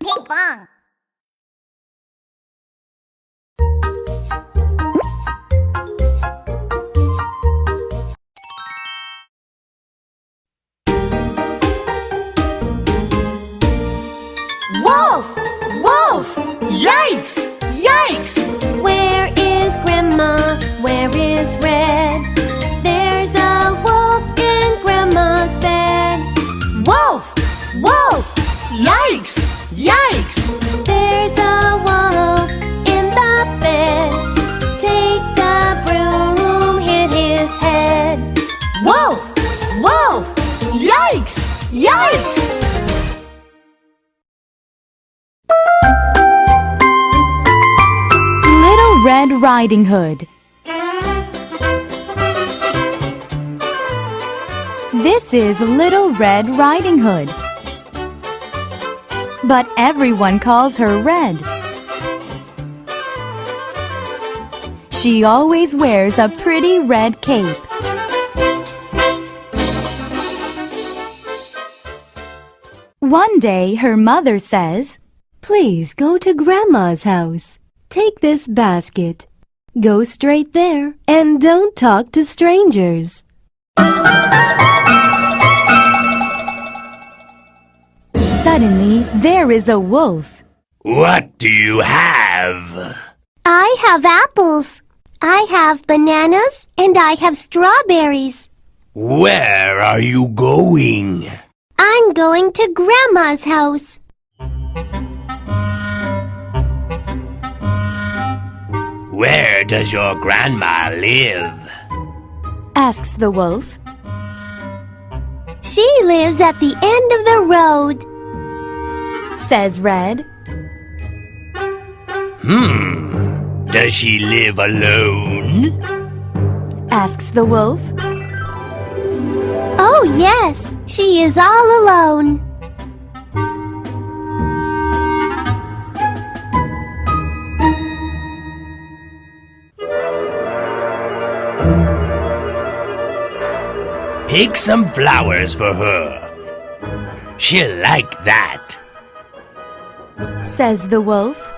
Ping pong. Wolf! Wolf! Yikes! Yikes! Where is Grandma? Where is Red? There's a wolf in Grandma's bed. Wolf! Wolf! Yikes! Yikes! There's a wolf in the bed. Take the broom, hit his head. Wolf! Wolf! Yikes! Yikes! Little Red Riding Hood. This is Little Red Riding Hood, but everyone calls her Red. She always wears a pretty red cape. One day her mother says, "Please go to Grandma's house. Take this basket. Go straight there and don't talk to strangers." Suddenly, there is a wolf. What do you have? I have apples. I have bananas and I have strawberries. Where are you going? I'm going to Grandma's house. Where does your grandma live? Asks the wolf. She lives at the end of the road. Says Red. Does she live alone? Asks the wolf. Oh yes, she is all alone. Pick some flowers for her. She'll like that. Says the wolf.